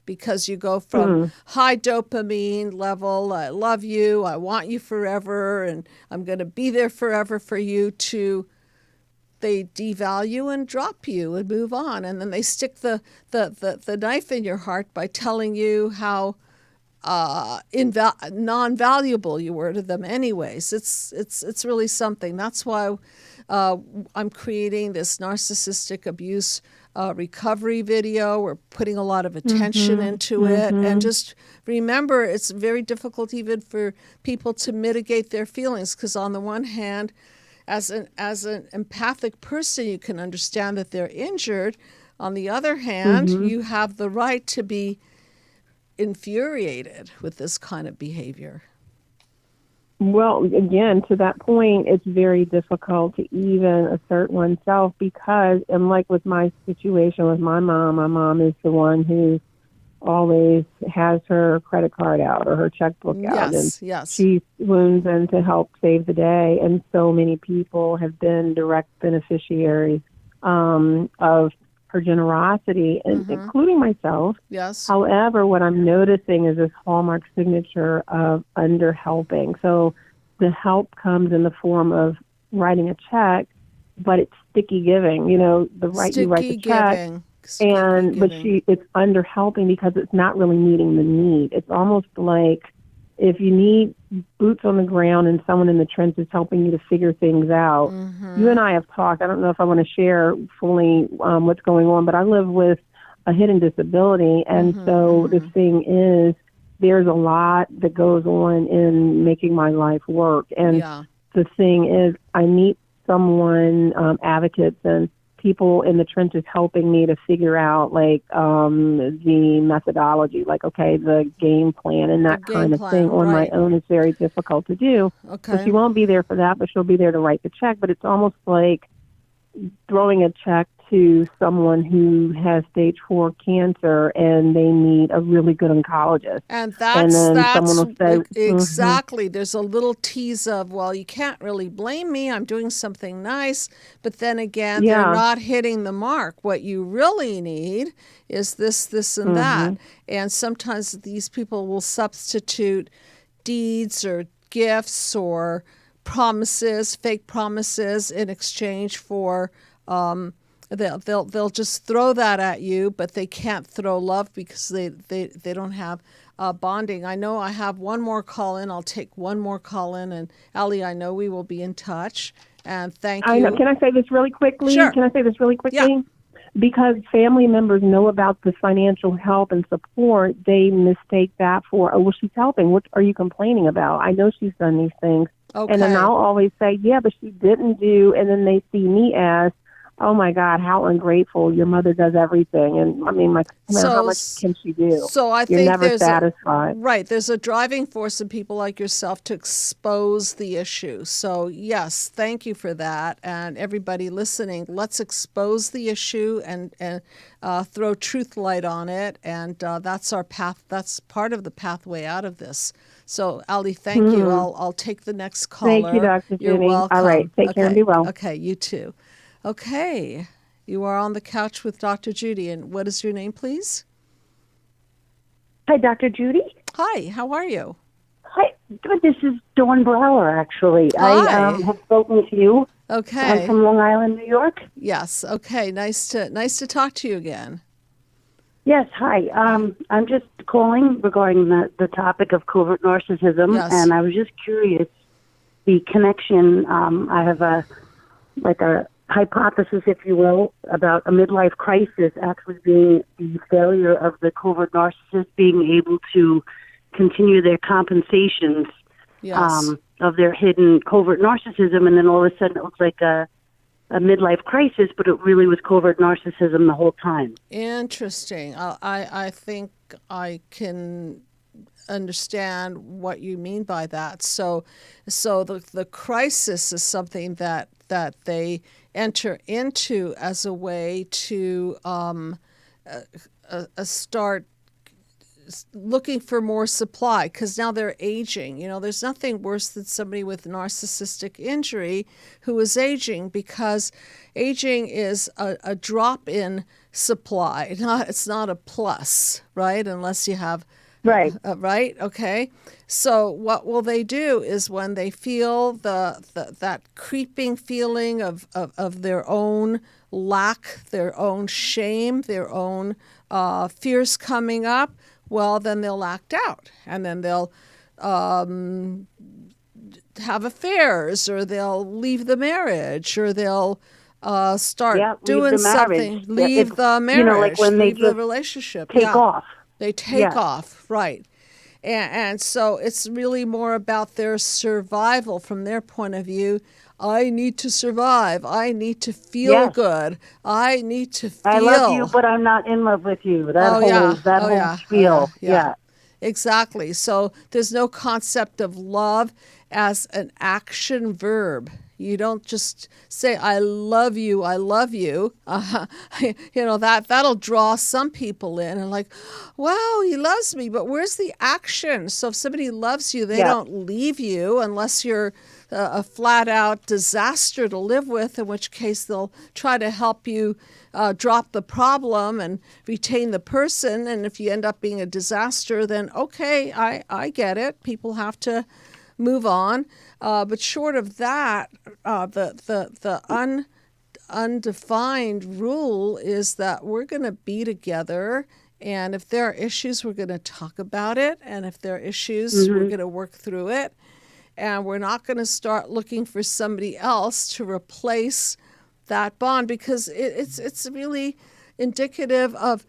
Speaker 1: Because you go from high dopamine level, I love you, I want you forever, and I'm going to be there forever for you, to they devalue and drop you and move on. And then they stick the knife in your heart by telling you how non-valuable you were to them anyways. It's really something. That's why I'm creating this narcissistic abuse recovery video. We're putting a lot of attention into it. And just remember, it's very difficult even for people to mitigate their feelings, because on the one hand, as an empathic person, you can understand that they're injured. On the other hand, you have the right to be infuriated with this kind of behavior.
Speaker 4: Well, again, to that point, it's very difficult to even assert oneself, because, and like with my situation with my mom is the one who always has her credit card out or her checkbook out.
Speaker 1: Yes.
Speaker 4: She swoons in to help save the day. And so many people have been direct beneficiaries of her generosity, and including myself.
Speaker 1: Yes.
Speaker 4: However, what I'm noticing is this hallmark signature of underhelping. So the help comes in the form of writing a check, but it's sticky giving. You know, you write the check, but it's underhelping because it's not really meeting the need. It's almost like if you need boots on the ground and someone in the trenches helping you to figure things out. You and I have talked. I don't know if I want to share fully what's going on, but I live with a hidden disability. And so the thing is, there's a lot that goes on in making my life work. And the thing is, I meet someone, advocates and people in the trenches helping me to figure out like the methodology, like, okay, the game plan and that kind of thing on my own is very difficult to do.
Speaker 1: Okay.
Speaker 4: So she won't be there for that, but she'll be there to write the check. But it's almost like throwing a check to someone who has stage 4 cancer and they need a really good oncologist.
Speaker 1: And that's
Speaker 4: someone will say,
Speaker 1: exactly. There's a little tease of, well, you can't really blame me. I'm doing something nice. But then again, they're not hitting the mark. What you really need is this, and that. And sometimes these people will substitute deeds or gifts or promises, fake promises, in exchange for they'll just throw that at you, but they can't throw love because they don't have bonding. I know I have one more call in. I'll take one more call in, and Allie, I know we will be in touch. And thank you.
Speaker 4: I know. Can I say this really quickly?
Speaker 1: Sure.
Speaker 4: Can I say this really quickly?
Speaker 1: Yeah.
Speaker 4: because family members know about the financial help and support, they mistake that for, oh, well, she's helping. What are you complaining about? I know she's done these things.
Speaker 1: Okay.
Speaker 4: And then I'll always say, yeah, but she didn't do, and then they see me as, oh my God, how ungrateful. Your mother does everything. And I mean, like, how much can she do?
Speaker 1: So I
Speaker 4: You're
Speaker 1: think
Speaker 4: never satisfied.
Speaker 1: Right. There's a driving force in people like yourself to expose the issue. So yes, thank you for that. And everybody listening, let's expose the issue and throw truth light on it. And that's our path. That's part of the pathway out of this. So, Ali, thank you. I'll take the next caller.
Speaker 4: Thank you, Dr.
Speaker 1: You're
Speaker 4: Judy.
Speaker 1: welcome.
Speaker 4: All right. Take care and be well.
Speaker 1: Okay, you too. Okay. You are on the couch with Dr. Judy. And what is your name, please?
Speaker 5: Hi, Dr. Judy.
Speaker 1: Hi, how are you?
Speaker 5: Hi, good. This is Dawn Brower, actually.
Speaker 1: Hi.
Speaker 5: I have spoken to you.
Speaker 1: Okay.
Speaker 5: I'm from Long Island, New York.
Speaker 1: Yes. Okay. Nice to talk to you again.
Speaker 5: Yes, hi. I'm just calling regarding the topic of covert narcissism,
Speaker 1: Yes.
Speaker 5: and I was just curious, the connection. I have a hypothesis, if you will, about a midlife crisis actually being the failure of the covert narcissist being able to continue their compensations
Speaker 1: Yes.
Speaker 5: of their hidden covert narcissism, and then all of a sudden it looks like a midlife crisis, but it really was covert narcissism the whole time.
Speaker 1: Interesting. I think I can understand what you mean by that. So the crisis is something that they enter into as a way to start looking for more supply, because now they're aging. You know, there's nothing worse than somebody with narcissistic injury who is aging, because aging is a drop in supply. It's not a plus, right? Unless you have
Speaker 5: Right.
Speaker 1: Right. Okay. So what will they do is when they feel that creeping feeling of their own lack, their own shame, their own fears coming up, well, then they'll act out, and then they'll have affairs, or they'll leave the marriage, or they'll start doing something. Leave the marriage.
Speaker 5: You know, like when they
Speaker 1: leave the relationship.
Speaker 5: take off.
Speaker 1: They take off, right. And so it's really more about their survival from their point of view. I need to survive. I need to feel good. I need to feel.
Speaker 5: I love you, but I'm not in love with you. That whole spiel. Yeah.
Speaker 1: Exactly. So there's no concept of love as an action verb. You don't just say, I love you, I love you. You know, that'll draw some people in and like, wow, he loves me, but where's the action? So if somebody loves you, they don't leave you unless you're a flat out disaster to live with, in which case they'll try to help you drop the problem and retain the person. And if you end up being a disaster, then okay, I get it. People have to move on. But short of that, the undefined rule is that we're going to be together, and if there are issues, we're going to talk about it, and if there are issues, we're going to work through it, and we're not going to start looking for somebody else to replace that bond, because it's really indicative of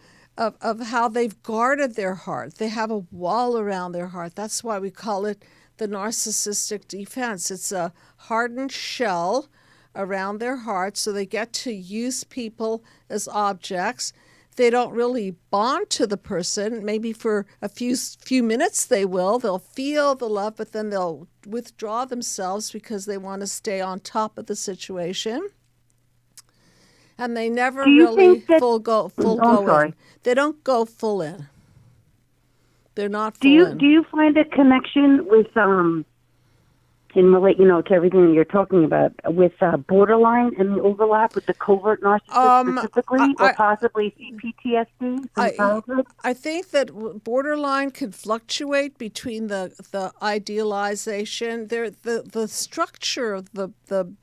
Speaker 1: how they've guarded their heart. They have a wall around their heart. That's why we call it the narcissistic defense. It's a hardened shell around their heart, so they get to use people as objects. They don't really bond to the person. Maybe for a few minutes they will. They'll feel the love, but then they'll withdraw themselves because they want to stay on top of the situation. And they never really go in. They don't go full in. They're not full in.
Speaker 5: Do you find a connection with in relate, to everything that you're talking about, with borderline and the overlap with the covert narcissist specifically, or possibly PTSD from childhood?
Speaker 1: I think that borderline can fluctuate between the idealization. The structure of the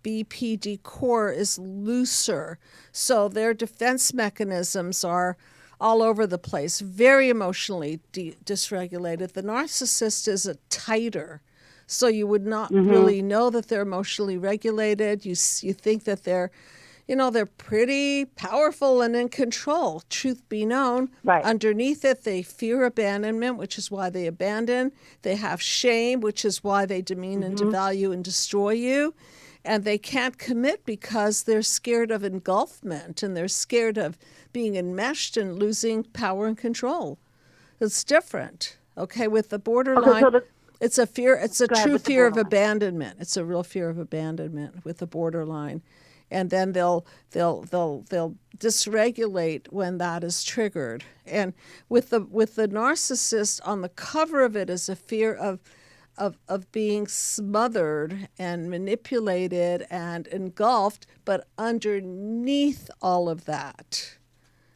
Speaker 1: BPD core is looser, so their defense mechanisms are all over the place, very emotionally dysregulated. The narcissist is tighter, so you would not really know that they're emotionally regulated. You think that they're, they're pretty powerful and in control. Truth be known,
Speaker 5: Right.
Speaker 1: Underneath it, they fear abandonment, which is why they abandon. They have shame, which is why they demean and devalue and destroy you. And they can't commit because they're scared of engulfment, and they're scared of being enmeshed and losing power and control. It's different. Okay, with the borderline, it's a fear. It's a true fear of abandonment. It's a real fear of abandonment with the borderline, and then they'll dysregulate when that is triggered. And with the narcissist, on the cover of it is a fear of being smothered and manipulated and engulfed, but underneath all of that.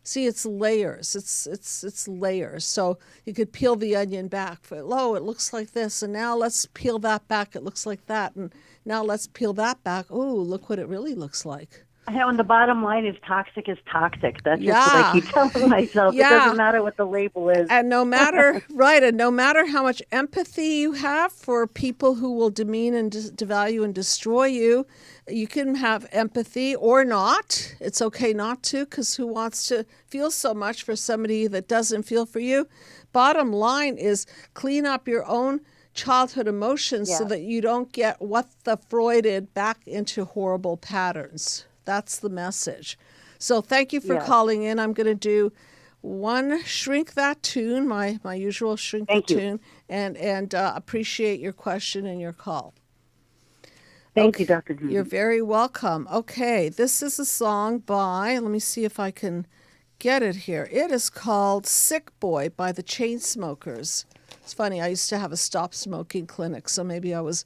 Speaker 1: See, it's layers. It's layers. So you could peel the onion back. It looks like this, and now let's peel that back. It looks like that, and now let's peel that back. Oh, look what it really looks like.
Speaker 5: And the bottom line is toxic is toxic. That's just what I keep telling myself. It doesn't matter what the label is.
Speaker 1: And no matter and no matter how much empathy you have for people who will demean and devalue and destroy you, you can have empathy or not. It's okay not to, because who wants to feel so much for somebody that doesn't feel for you? Bottom line is clean up your own childhood emotions so that you don't get what the Freuded back into horrible patterns. That's the message. So thank you for calling in. I'm going to do one Shrink That Tune, my usual Shrink the Tune, and appreciate your question and your call.
Speaker 5: Thank you, Dr. Judy.
Speaker 1: You're very welcome. Okay, this is a song by, let me see if I can get it here. It is called Sick Boy by the Chainsmokers. It's funny, I used to have a stop smoking clinic, so maybe I was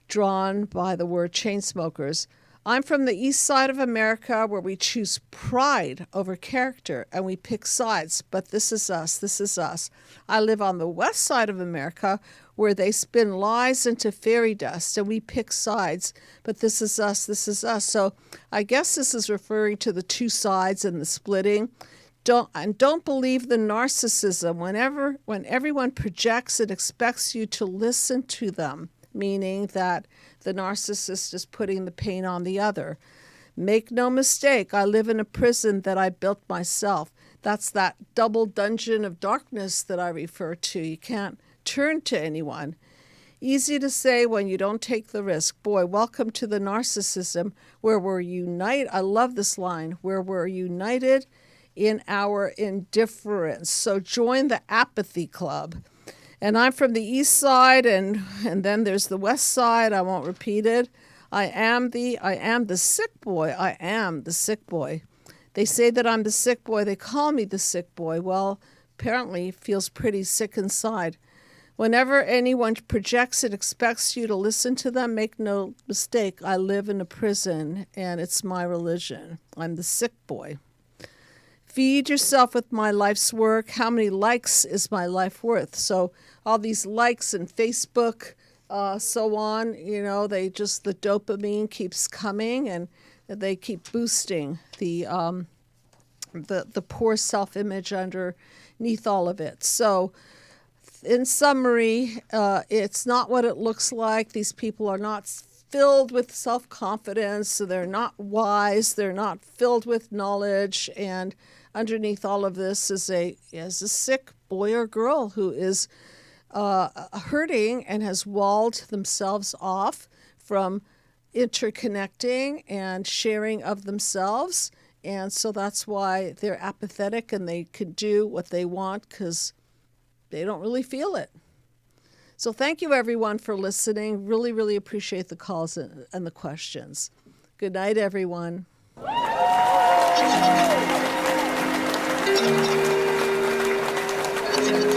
Speaker 1: drawn by the word Chainsmokers. I'm from the east side of America, where we choose pride over character and we pick sides, but this is us, this is us. I live on the west side of America, where they spin lies into fairy dust and we pick sides, but this is us, this is us. So I guess this is referring to the two sides and the splitting. Don't believe the narcissism. When everyone projects and expects you to listen to them, meaning that the narcissist is putting the pain on the other. Make no mistake, I live in a prison that I built myself. That's that double dungeon of darkness that I refer to. You can't turn to anyone. Easy to say when you don't take the risk. Boy, welcome to the narcissism, where we're united. I love this line, where we're united in our indifference. So join the apathy club. And I'm from the east side, and then there's the west side. I won't repeat it. I am the sick boy. I am the sick boy. They say that I'm the sick boy. They call me the sick boy. Well, apparently feels pretty sick inside. Whenever anyone projects and expects you to listen to them, make no mistake, I live in a prison, and it's my religion. I'm the sick boy. Feed yourself with my life's work. How many likes is my life worth? So all these likes and Facebook, so on, the dopamine keeps coming, and they keep boosting the poor self-image underneath all of it. So in summary, it's not what it looks like. These people are not filled with self-confidence, so they're not wise, they're not filled with knowledge, and underneath all of this is a sick boy or girl who is hurting and has walled themselves off from interconnecting and sharing of themselves. And so that's why they're apathetic and they can do what they want because they don't really feel it. So thank you, everyone, for listening. Really, really appreciate the calls and the questions. Good night, everyone. Thank you.